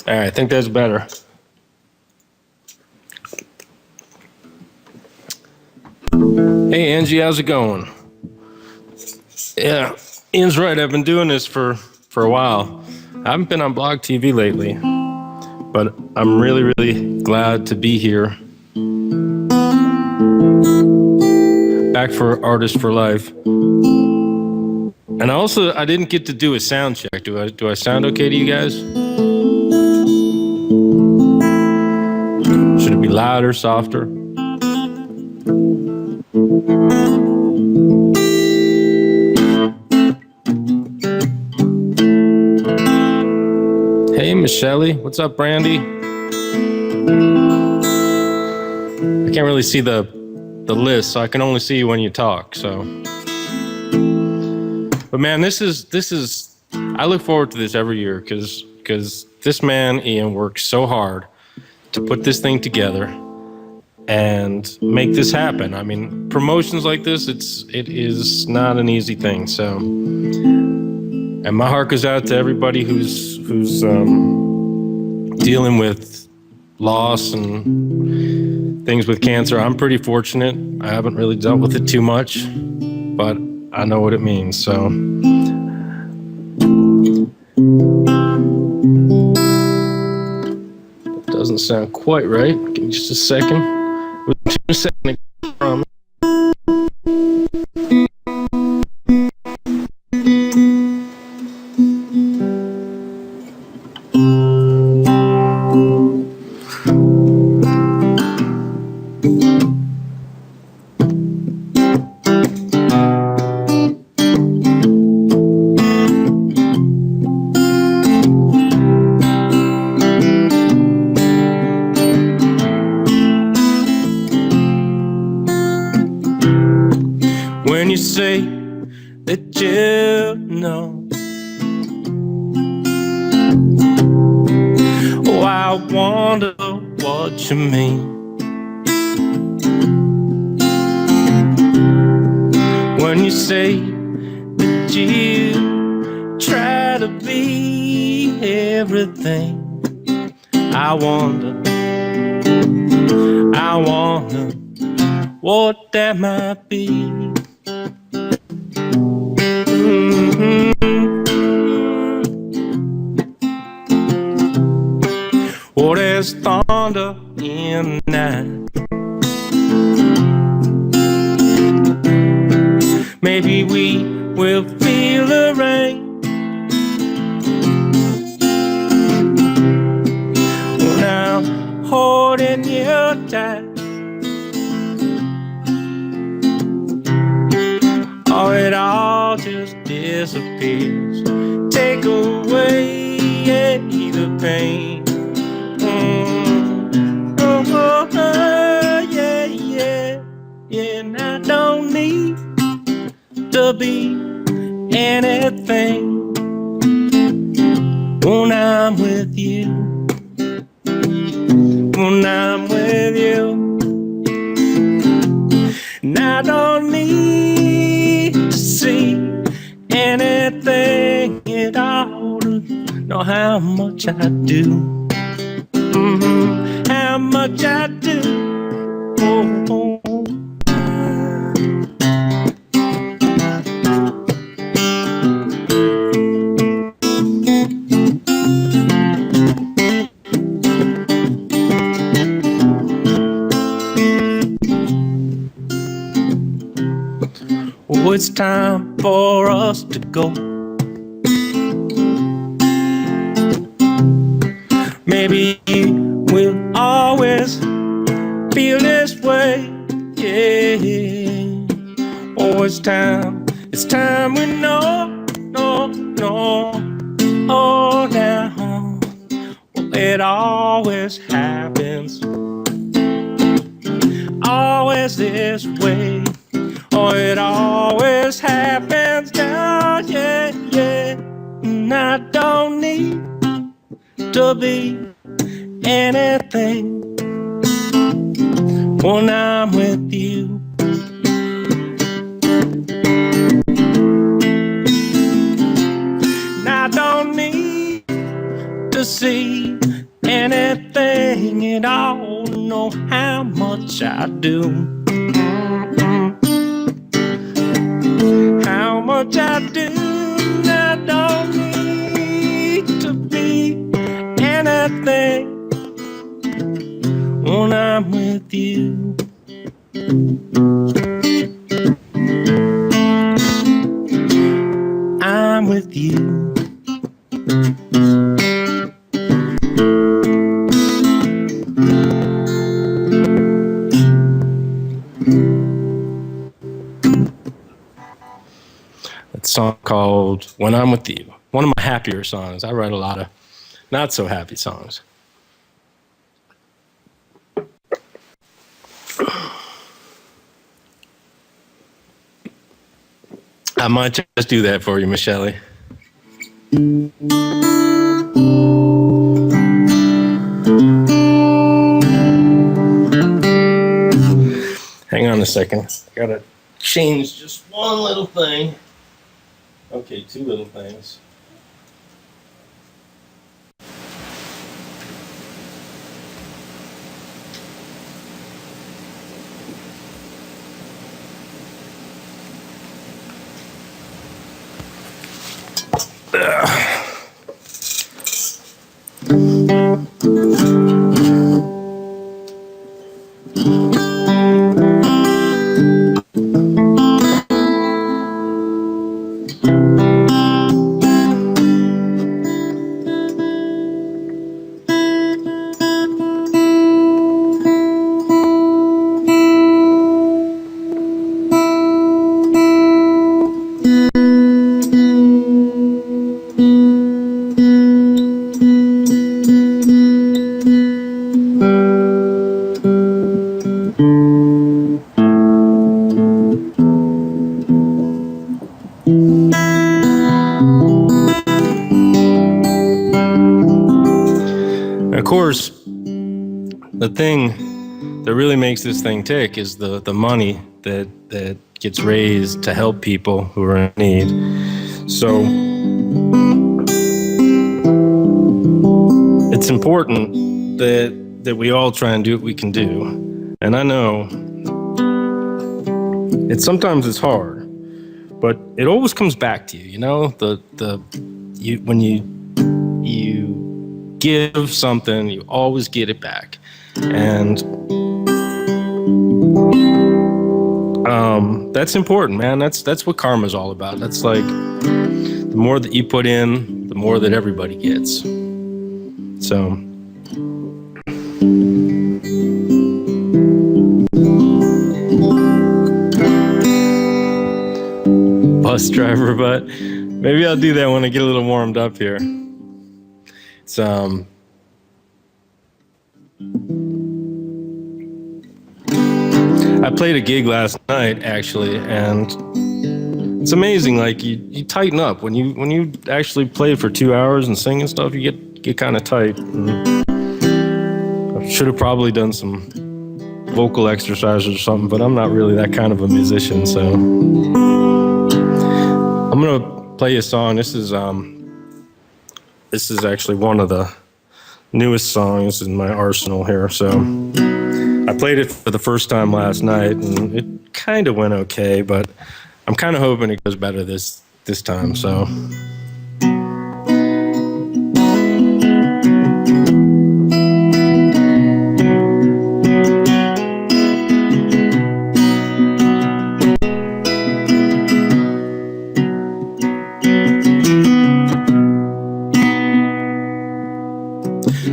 All right, I think that's better. Hey, Angie, how's it going? Yeah, Ian's right. I've been doing this for a while. I haven't been on Blog TV lately, but I'm really, really glad to be here. Back for Artists for Life. And also, I didn't get to do a sound check. Do I sound okay to you guys? Should it be louder, softer? Hey, Michelle. What's up, Brandy? I can't really see the list, so I can only see you when you talk. So, but man, this is. I look forward to this every year because this man Ian works so hard to put this thing together and make this happen. I mean, promotions like this, it is not an easy thing. So, and my heart goes out to everybody who's dealing with loss and things with cancer. I'm pretty fortunate. I haven't really dealt with it too much, but I know what it means. So, that doesn't sound quite right. Give me just a second. Just a second. I promise. When you say that you know, oh, I wonder what you mean. When you say that you try to be everything, I wonder what that might be. Oh, there's thunder in the night. Maybe we will feel the rain. When I'm holding you tight, oh, it all just disappears. Take away the pain. Yeah, and I don't need to be anything when I'm with you. When I'm with you, and I don't need to see anything at all to know how much I do. How much I do. Oh. Oh, it's time for us to go. Maybe we'll always feel this way, yeah. Oh, it's time we know, oh, now. Well, it always happens, always this way. Oh, it always happens now, yeah. And I don't need to be anything when I'm with you. And I don't need to see much I do. How much I do. I don't need to be anything when I'm with you. I'm with you. It's a song called When I'm With You. One of my happier songs. I write a lot of not so happy songs. I might just do that for you, Michelle. Hang on a second. I gotta change just one little thing. Okay, two little things. Of course, the thing that really makes this thing tick is the money that gets raised to help people who are in need. So it's important that we all try and do what we can do. And I know sometimes it's hard, but it always comes back to you. You know, when you give something, you always get it back. And that's important, man. That's what karma's all about. That's like the more that you put in, the more that everybody gets. So bus driver, but maybe I'll do that when I get a little warmed up here. It's I played a gig last night actually, and it's amazing. Like you tighten up when you actually play for 2 hours and sing and stuff. You get kind of tight. I should have probably done some vocal exercises or something, but I'm not really that kind of a musician. So I'm gonna play a song. This is actually one of the newest songs in my arsenal here. So I played it for the first time last night, and it kind of went okay, but I'm kind of hoping it goes better this time. So.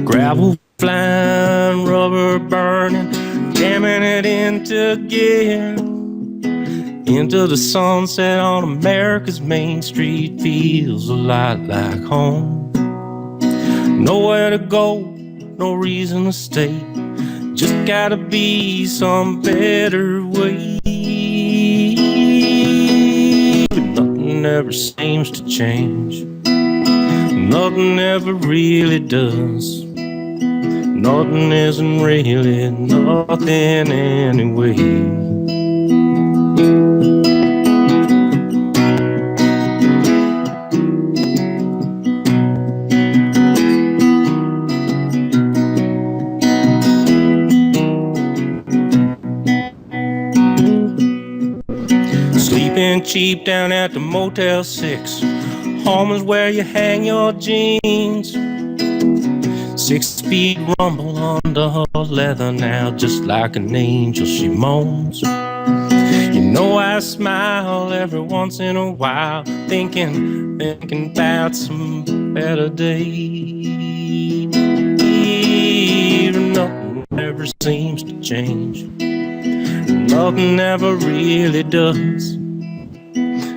Gravel flying, rubber burning, jamming it into gear. Into the sunset on America's Main Street feels a lot like home. Nowhere to go, no reason to stay. Just gotta be some better way. But nothing ever seems to change. Nothing ever really does. Nothing isn't really nothing anyway. cheap down at the Motel 6. Home is where you hang your jeans. 6-speed rumble under her leather now, just like an angel she moans. You know I smile every once in a while, thinking about some better days. Nothing ever seems to change. Nothing ever really does.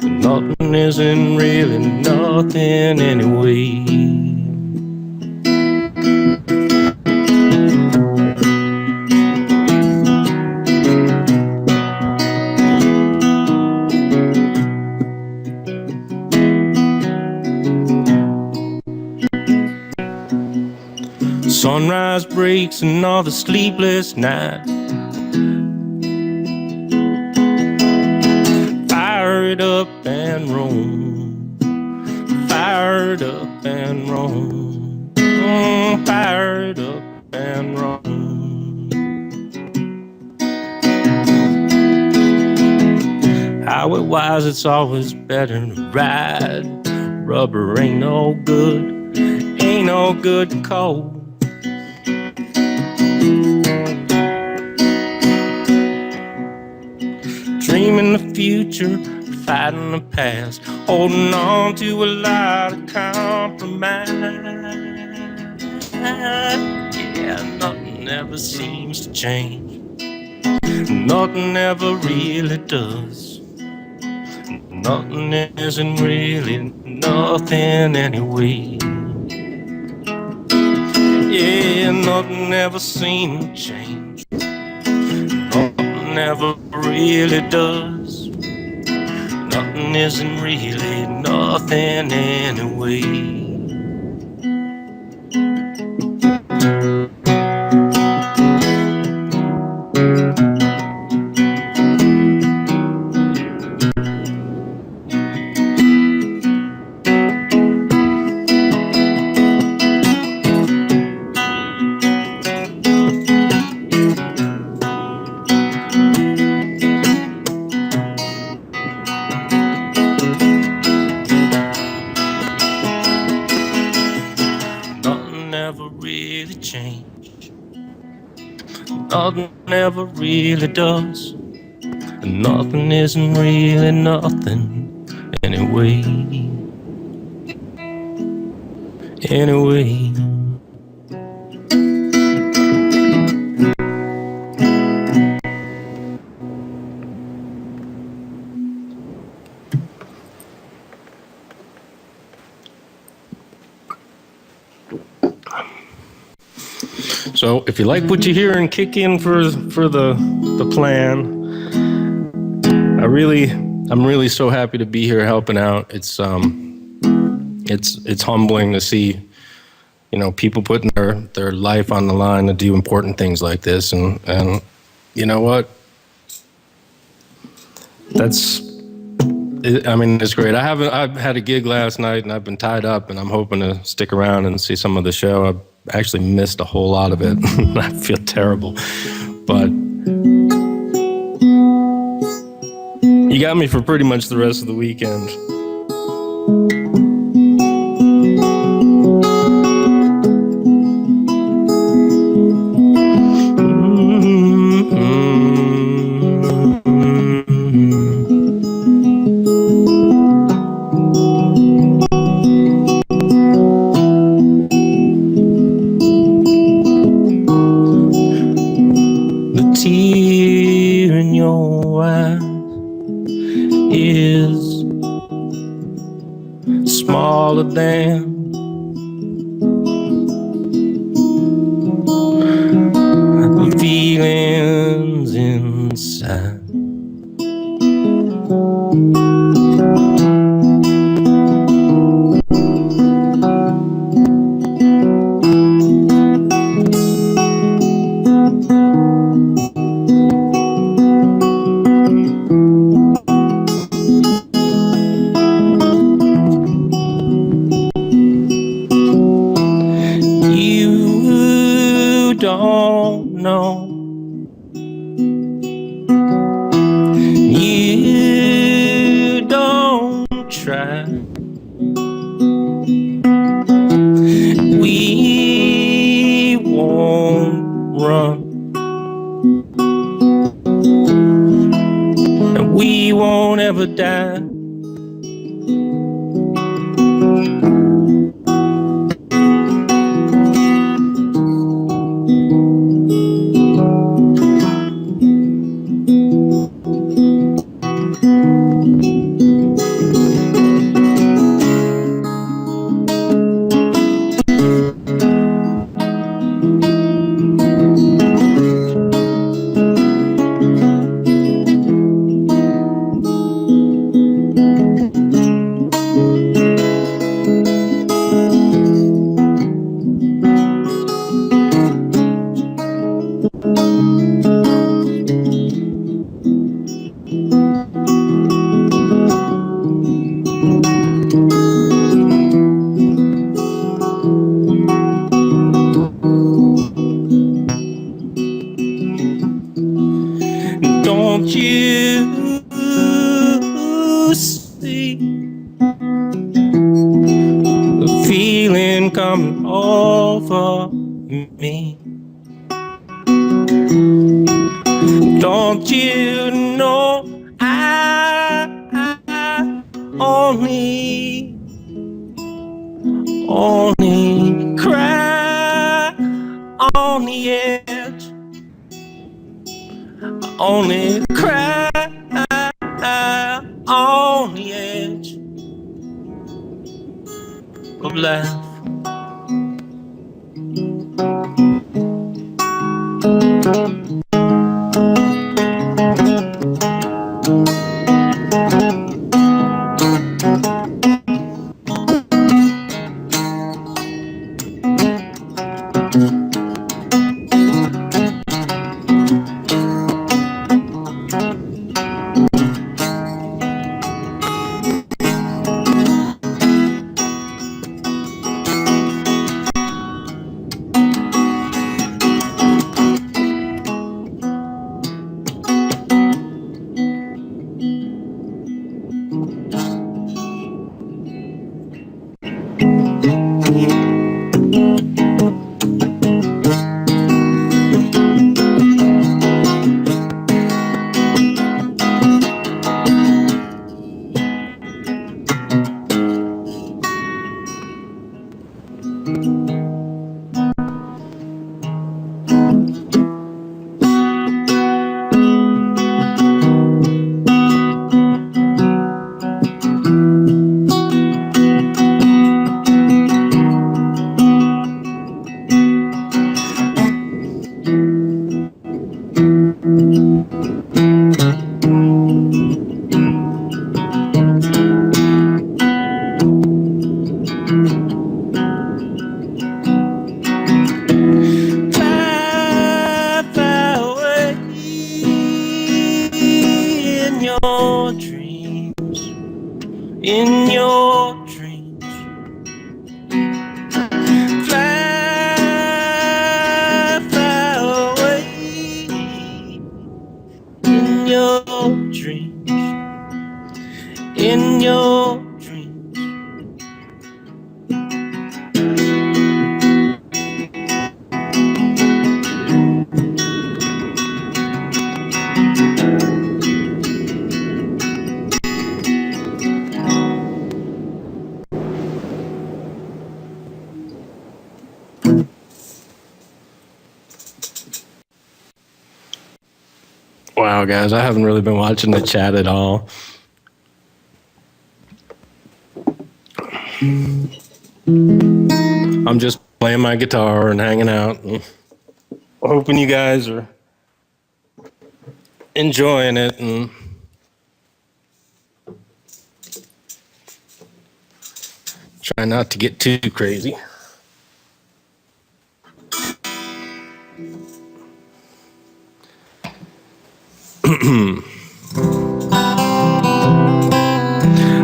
Nothing isn't really nothing anyway. Sunrise breaks another sleepless night. Fire it up and roam. Fire it up and roam. Fire it up and roam. Highway wise, it's always better to ride. Rubber ain't no good, ain't no good to cold. Dreaming the future, fighting the past, holding on to a lot of compromise. Yeah, nothing ever seems to change. Nothing ever really does. Nothing isn't really nothing anyway. Yeah, nothing ever seems to change. Nothing ever really does. Nothing isn't really nothing anyway. Nothing ever really does, and nothing isn't really nothing anyway. Anyway. So if you like what you hear and kick in for the plan, I'm really so happy to be here helping out. It's humbling to see, people putting their life on the line to do important things like this, and you know what? It's great. I've had a gig last night and I've been tied up, and I'm hoping to stick around and see some of the show. I've actually missed a whole lot of it. I feel terrible, but you got me for pretty much the rest of the weekend. Than the feelings inside. try. We won't run, and we won't ever die. Don't you see the feeling coming over me? Don't you know I only cry on the edge, only cry on the edge of life. In your dreams, fly, fly away. In your dreams, in your dreams. Wow, guys, I haven't really been watching the chat at all. I'm just playing my guitar and hanging out. And hoping you guys are enjoying it and try not to get too crazy.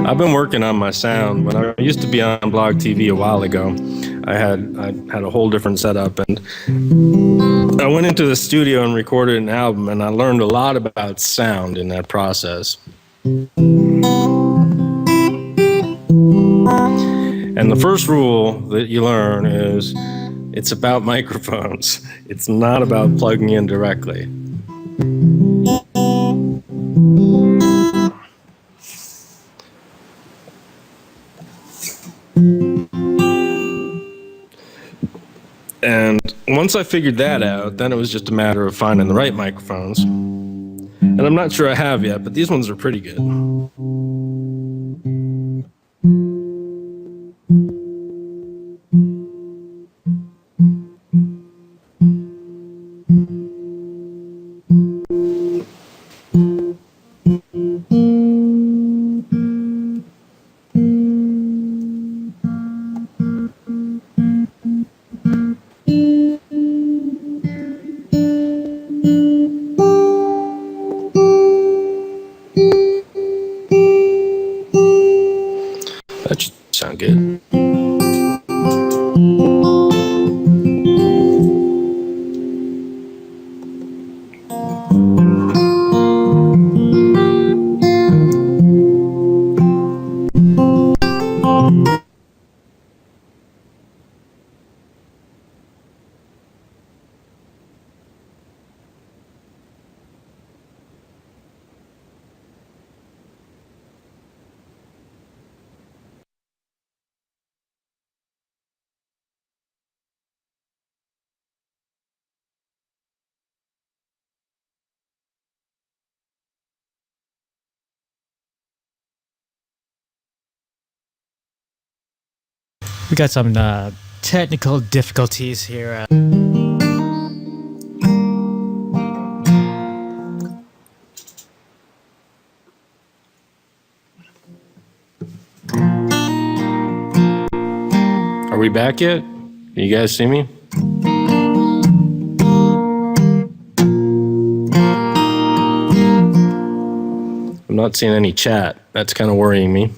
I've been working on my sound. When I used to be on Blog TV a while ago, I had a whole different setup, and I went into the studio and recorded an album, and I learned a lot about sound in that process. And the first rule that you learn is it's about microphones. It's not about plugging in directly. And once I figured that out, then it was just a matter of finding the right microphones. And I'm not sure I have yet, but these ones are pretty good. That should sound good. We got some technical difficulties here. Are we back yet? Can you guys see me? I'm not seeing any chat. That's kind of worrying me.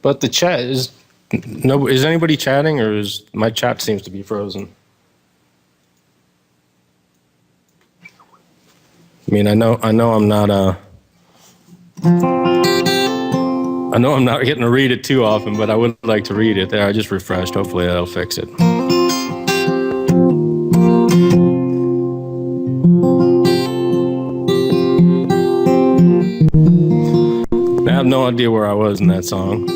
But the chat is no. Is anybody chatting, or is my chat seems to be frozen? I mean, I know I'm not I know I'm not getting to read it too often, but I would like to read it. There, I just refreshed. Hopefully that'll fix it. I have no idea where I was in that song.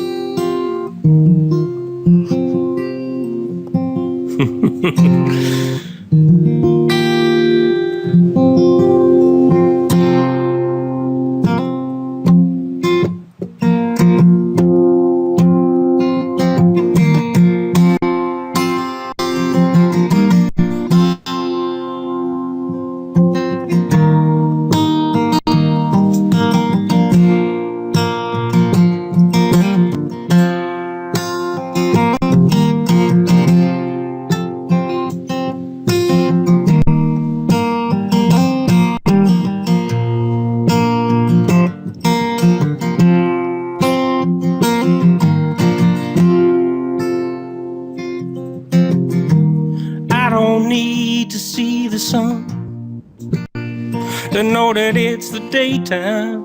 To know that it's the daytime.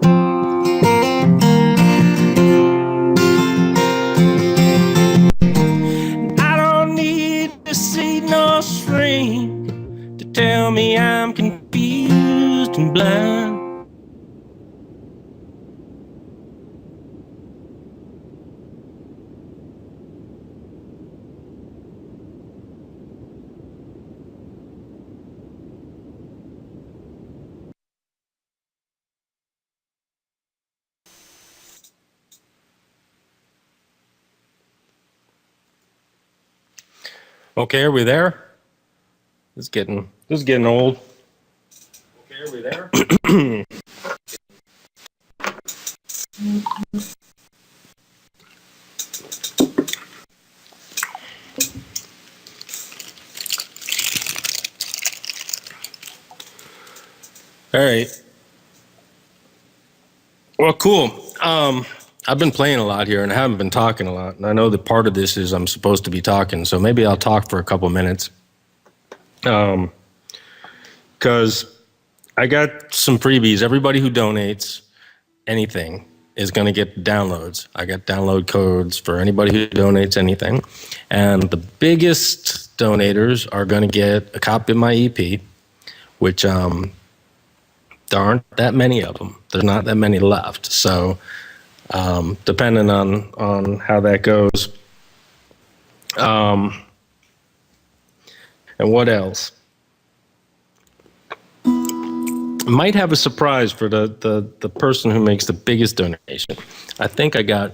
I don't need to see no shrink to tell me I'm confused and blind. Okay, are we there? This is getting old. Okay, are we there? All right. Well, cool. I've been playing a lot here and I haven't been talking a lot. And I know that part of this is I'm supposed to be talking, so maybe I'll talk for a couple minutes. Because I got some freebies. Everybody who donates anything is going to get downloads. I got download codes for anybody who donates anything. And the biggest donators are going to get a copy of my EP, which there aren't that many of them. There's not that many left. So depending on how that goes. And what else? Might have a surprise for the person who makes the biggest donation. I think I got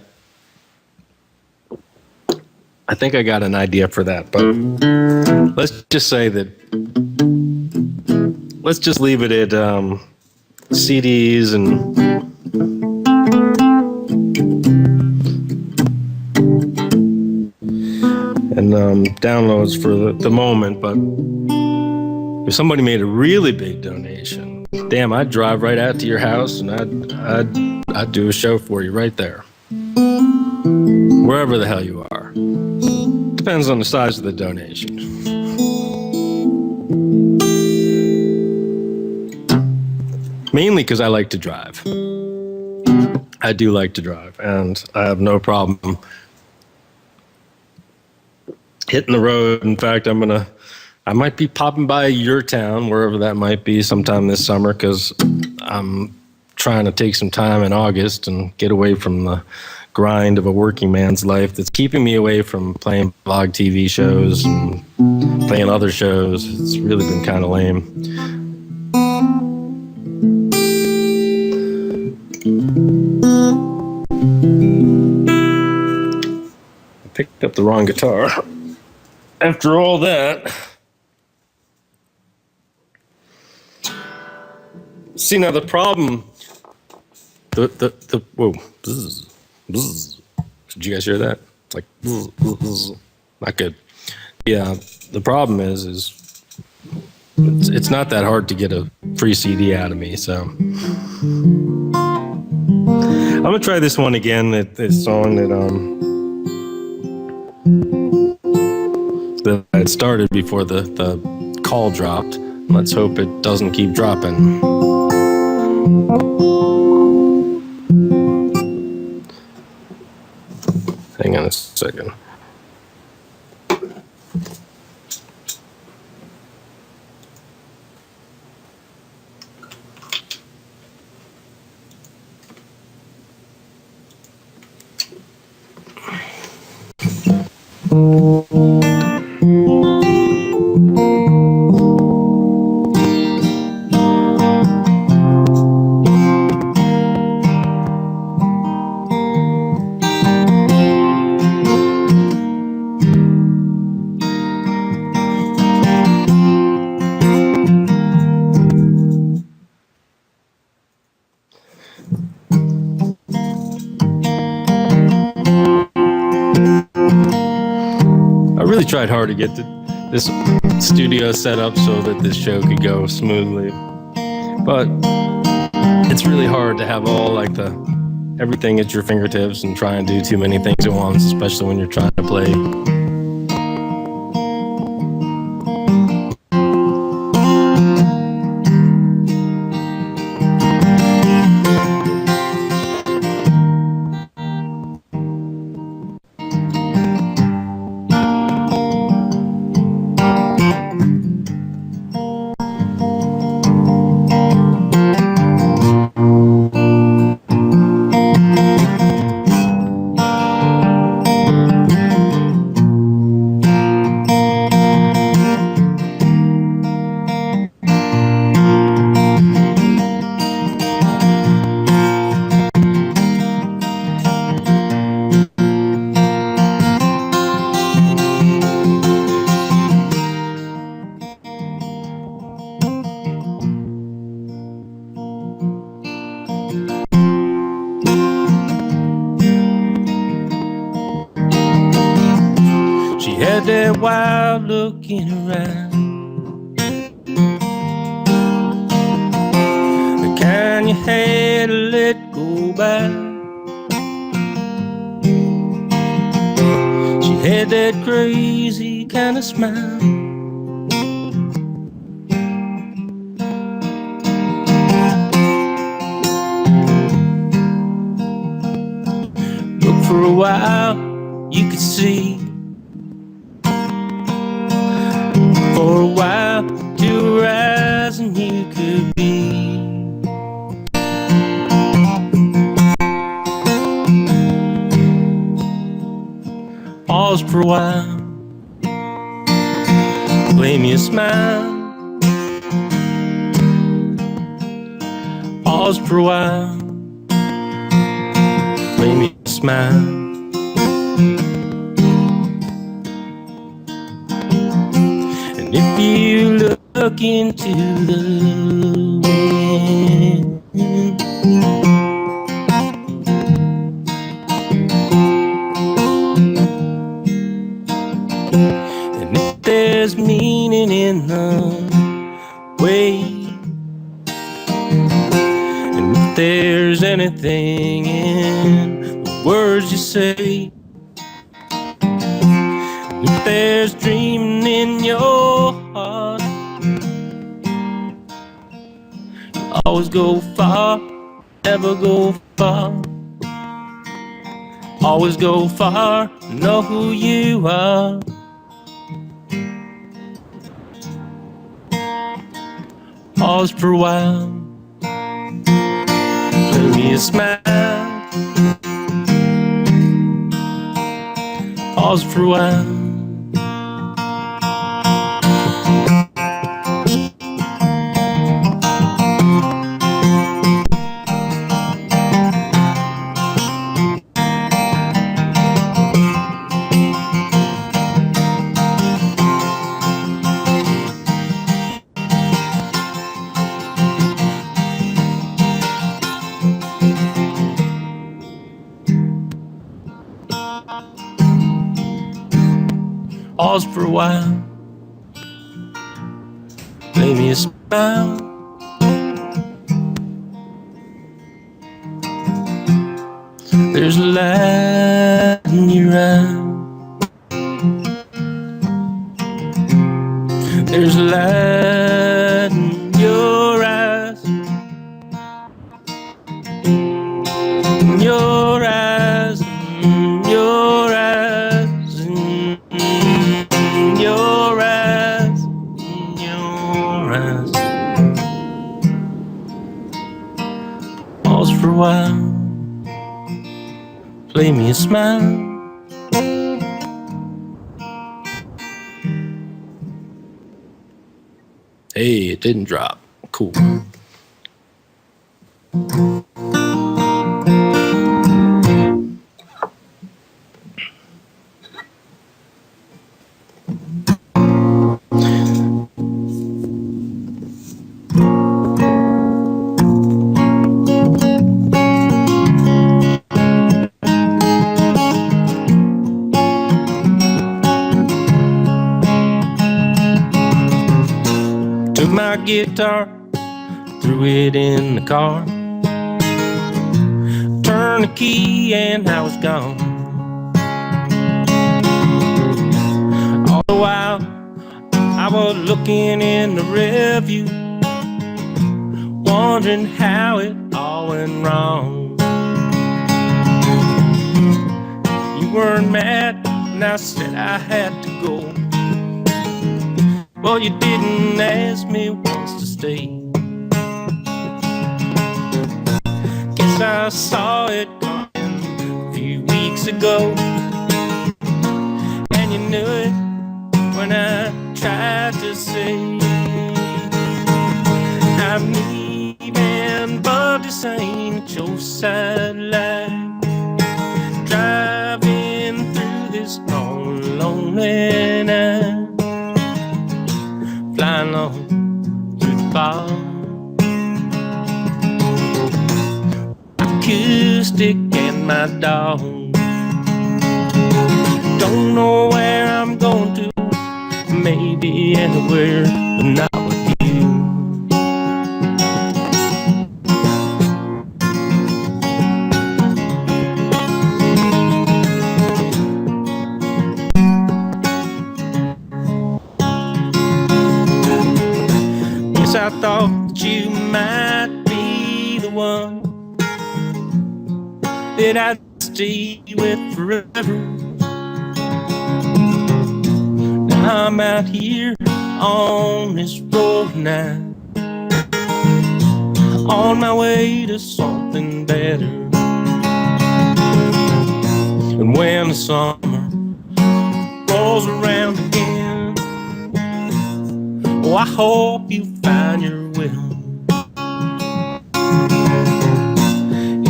an idea for that, but let's just say that let's just leave it at CDs and downloads for the moment. But if somebody made a really big donation, damn, I'd drive right out to your house and I'd do a show for you right there, wherever the hell you are. Depends on the size of the donation. Mainly because I like to drive. I do like to drive, and I have no problem hitting the road. In fact, I might be popping by your town, wherever that might be, sometime this summer, because I'm trying to take some time in August and get away from the grind of a working man's life that's keeping me away from playing vlog TV shows and playing other shows. It's really been kind of lame. I picked up the wrong guitar. After all that, see, now the problem, whoa, bzz, bzz. Did you guys hear that? It's like, bzz, bzz, bzz. Not good. Yeah, the problem is it's not that hard to get a free CD out of me, so. I'm gonna try this one again, this song that I had started before the call dropped. Let's hope it doesn't keep dropping. Hang on a second. I really tried hard to get this studio set up so that this show could go smoothly, but it's really hard to have all everything at your fingertips and try and do too many things at once, especially when you're trying to play. She had that wild looking around, the kind you had to let go by. had that crazy kind of smile. Look, for a while you could see, for a while you were rising, you could be. Pause for a while, play me a smile. Pause for a while, play me a smile. And if you look into the wind, and if there's meaning in the way, and if there's anything in the words you say, and if there's dreaming in your heart, always go far, never go far. Always go far, know who you are. Pause for a while, play me a smile. Pause for a while. Pause for a while, play me a smile. There's a light in your eye. There's a light in your eyes. In your eyes, in your eyes, in your eyes, in your eyes. Pause for a while, play me a smile. Hey, it didn't drop. Cool. Took my guitar, threw it in the car, turned the key and I was gone. All the while I was looking in the rearview, wondering how it all went wrong. You weren't mad when I said I had to go. Well, you didn't ask me once to stay. Guess I saw it coming a few weeks ago, and you knew it when I tried to say I'm leaving, but this ain't your sideline. Driving through this long, lonely night, flying on through the fog. Acoustic and my dog. Don't know where I'm going to, maybe anywhere, but not with you. might be the one that I'd stay with forever. Now I'm out here on this road now, on my way to something better. And when the summer rolls around again, oh, I hope you find your will.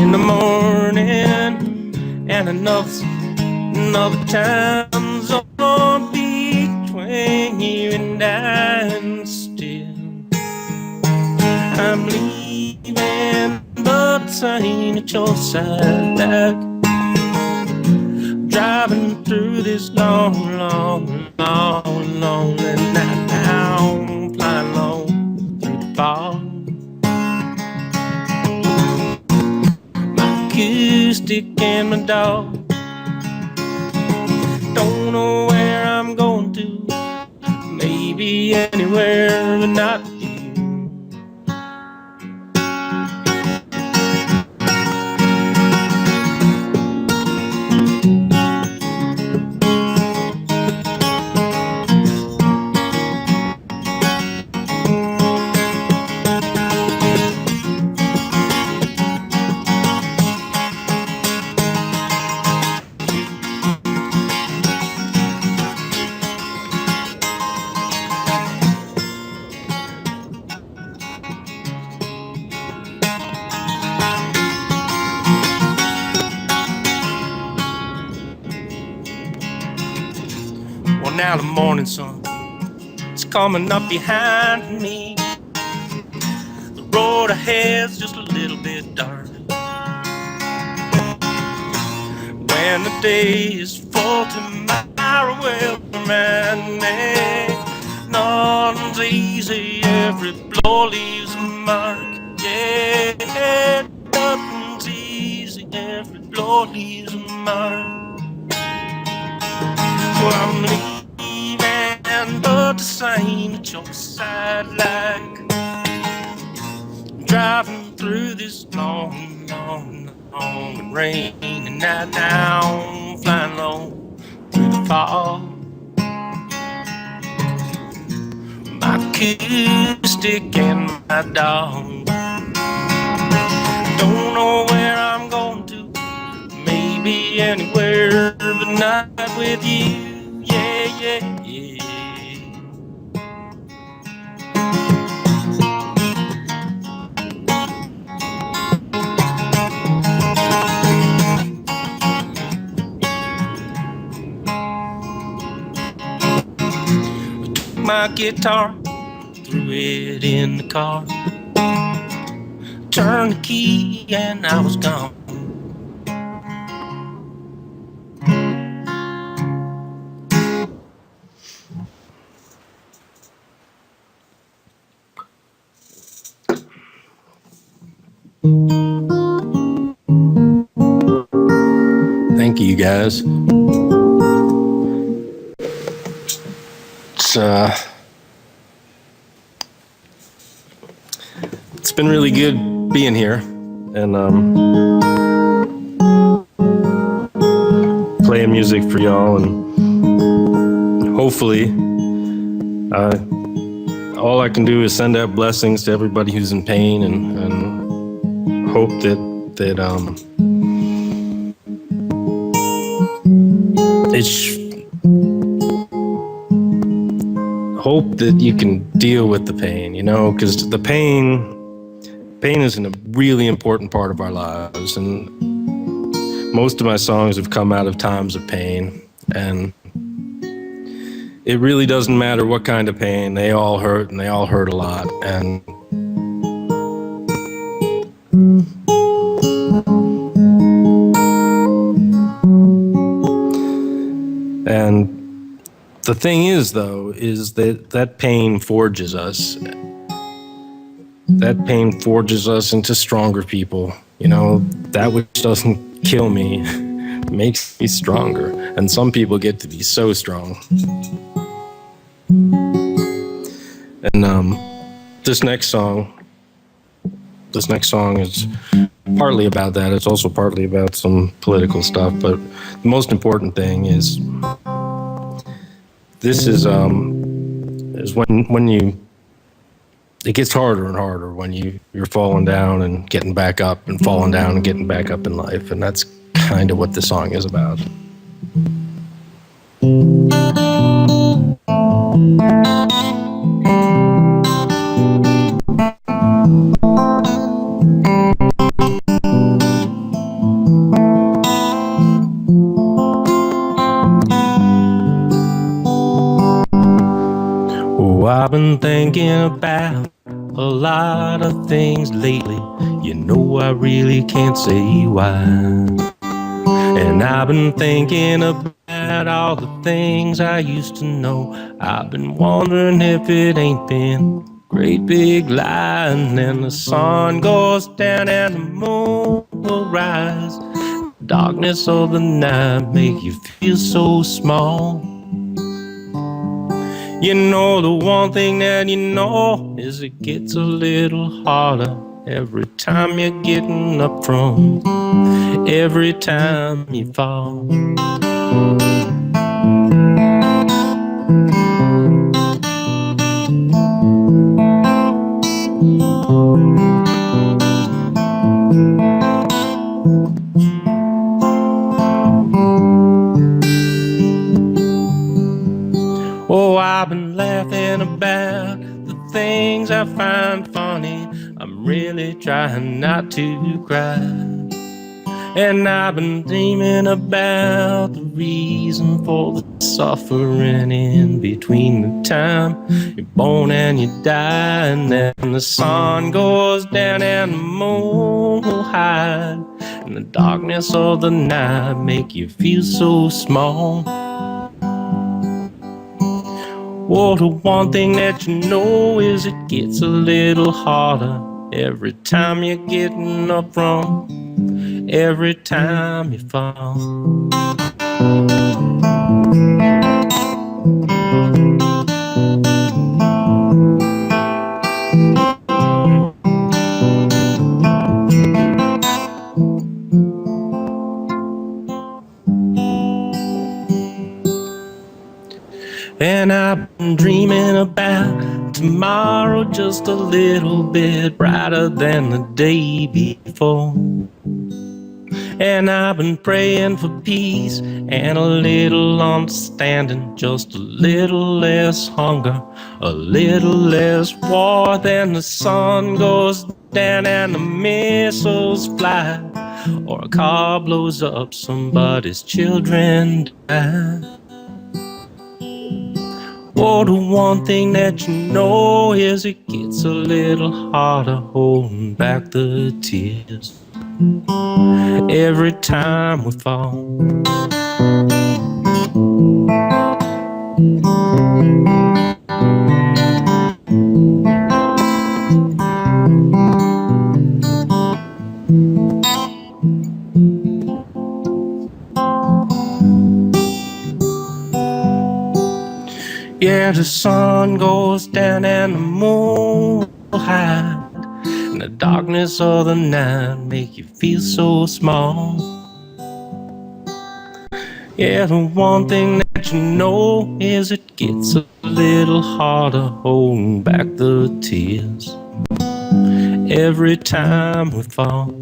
In the morning and another time's on between here and I, and still I'm leaving, but I ain't at your side. Like driving through this long, lonely night now, flying low through the fog. My acoustic and my dog, don't know where I'm going to, maybe anywhere but not you. Well, now the morning sun, it's coming up behind me. The road ahead's just a little bit dark. When the day is full tomorrow will remind me nothing's easy, every blow leaves a mark. Yeah, nothing's easy, every blow leaves a mark. Well, I'm leaving, but the same at your side, like driving through this long and rainy night now, flying low through the fog. My acoustic and my dog, don't know where I'm going to, maybe anywhere but not with you. Yeah, yeah, yeah. My guitar, threw it in the car, turned the key and I was gone. Thank you, guys. It's been really good being here and playing music for y'all, and hopefully all I can do is send out blessings to everybody who's in pain, and hope that hope that you can deal with the pain, you know, because the pain is a really important part of our lives, and most of my songs have come out of times of pain, and it really doesn't matter what kind of pain. They all hurt, and they all hurt a lot, and the thing is, though, is that pain forges us. That pain forges us into stronger people. You know, that which doesn't kill me makes me stronger. And some people get to be so strong. And this next song this next song is partly about that. It's also partly about some political stuff, but the most important thing is this is when you it gets harder and harder when you're falling down and getting back up and falling down and getting back up in life, and that's kind of what the song is about. Oh, I've been thinking about a lot of things lately. You know I really can't say why. And I've been thinking about all the things I used to know. I've been wondering if it ain't been a great big lie. And then the sun goes down and the moon will rise. Darkness of the night make you feel so small. You know the one thing that you know is it gets a little harder every time you're getting up from, every time you fall. Oh, I've been laughing about the things I find funny. I'm really trying not to cry. And I've been dreaming about the reason for the suffering in between the time you're born and you die. And then the sun goes down and the moon will hide. And the darkness of the night make you feel so small. Well, the one thing that you know is it gets a little harder every time you're getting up from, every time you fall. And I've been dreaming about tomorrow just a little bit brighter than the day before. And I've been praying for peace and a little understanding, just a little less hunger, a little less war. Then the sun goes down and the missiles fly, or a car blows up, somebody's children die. Oh, the one thing that you know is it gets a little harder holding back the tears every time we fall. Yeah, the sun goes down and the moon will hide, and the darkness of the night make you feel so small. Yeah, the one thing that you know is it gets a little harder holding back the tears every time we fall.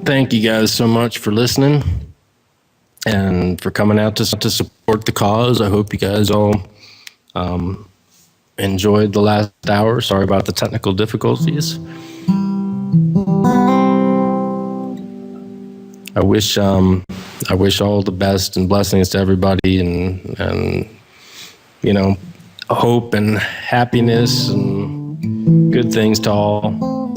Thank you guys so much for listening and for coming out to support the cause. I hope you guys all enjoyed the last hour. Sorry about the technical difficulties. I wish all the best and blessings to everybody, and you know, hope and happiness and good things to all.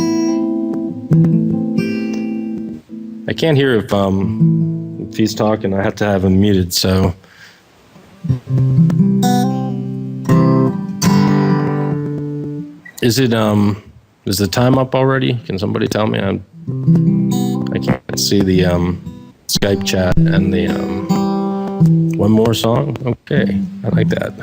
I can't hear if If he's talking, I have to have him muted. So, is the time up already? Can somebody tell me? I can't see the Skype chat and the one more song. Okay, I like that.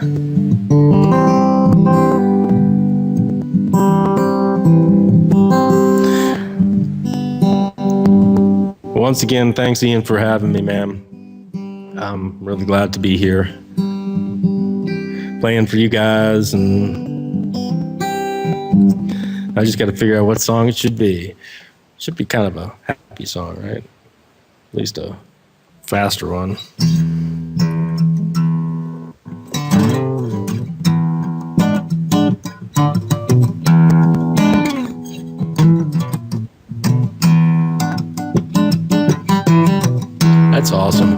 Once again, thanks, Ian, for having me, man. I'm really glad to be here, playing for you guys, and I just got to figure out what song it should be. It should be kind of a happy song, right? At least a faster one. That's awesome.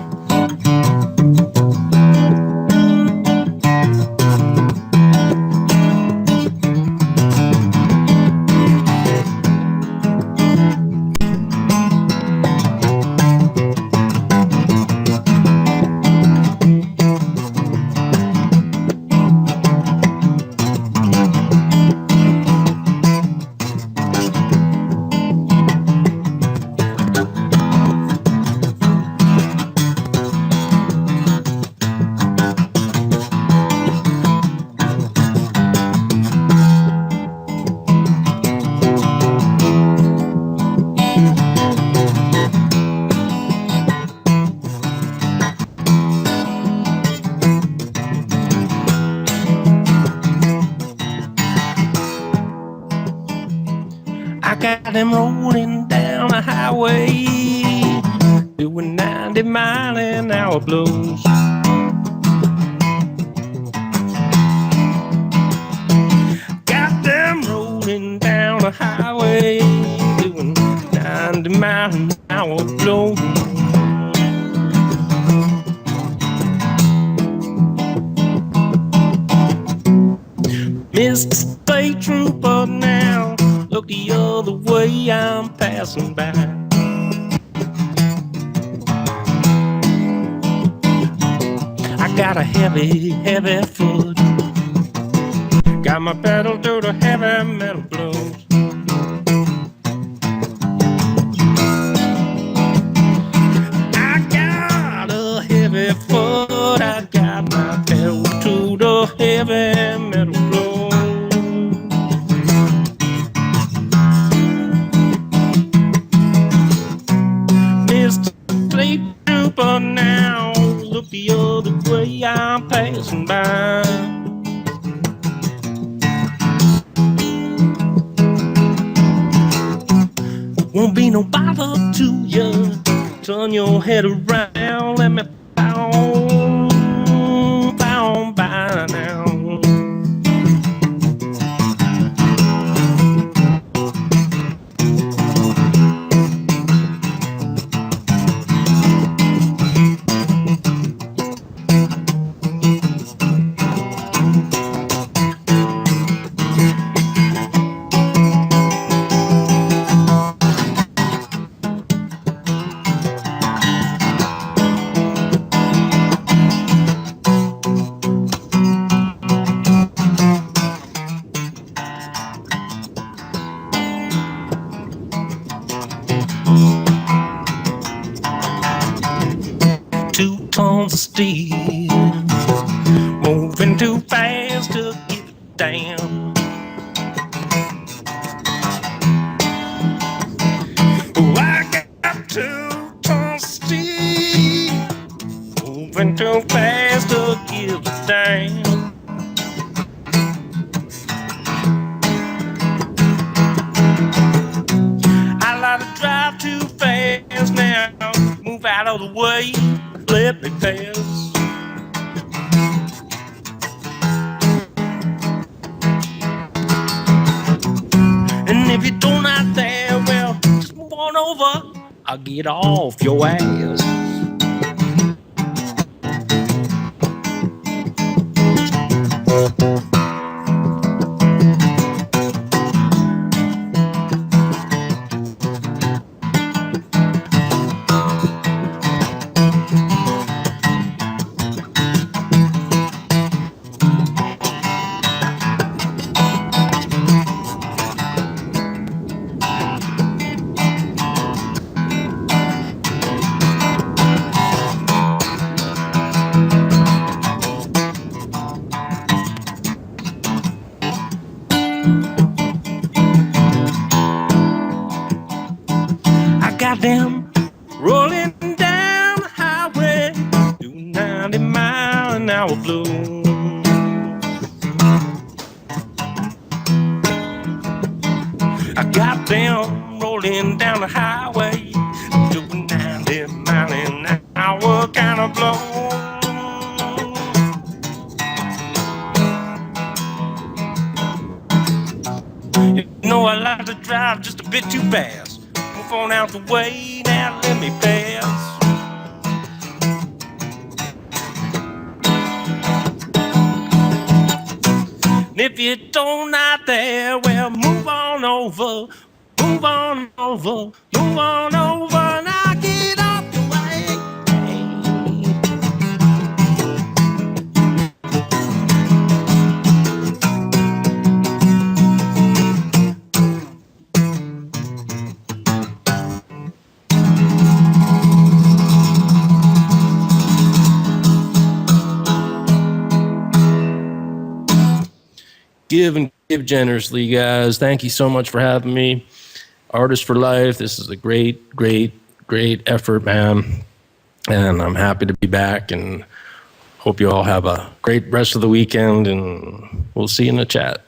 I got them rolling down the highway, doing 90 mile an hour blows. Got them rolling down the highway, doing 90 mile an hour blows. Mr. State Trooper now, look the other way, I'm passing by. I got a heavy, heavy foot, got my pedal to the heavy metal blues. I got a heavy foot, I got my pedal to the heavy metal blues. Trooper now, look the other way, I'm passing by. Won't be no bother to you, turn your head around, let me pound by now. Tons of steel, moving too fast to get it down. Oh, I got 2 tons of steel, moving too fast to get it down. I like to drive too fast now, move out of the way, let me pass. And if you don't out there, well, just move on over, I'll get off your ass. them rolling down the highway, doing 90-mile-an-hour blues. I got them rolling down the highway, doing 90-mile-an-hour kind of blow. You know I like to drive just a bit too fast. Move on out the way, now let me pass. And if you don't out there, well, move on over, move on over, move on over, and I'll get off the way. Give and give generously, guys. Thank you so much for having me. Artist for Life. This is a great, great, great effort, man. And I'm happy to be back and hope you all have a great rest of the weekend, and we'll see you in the chat.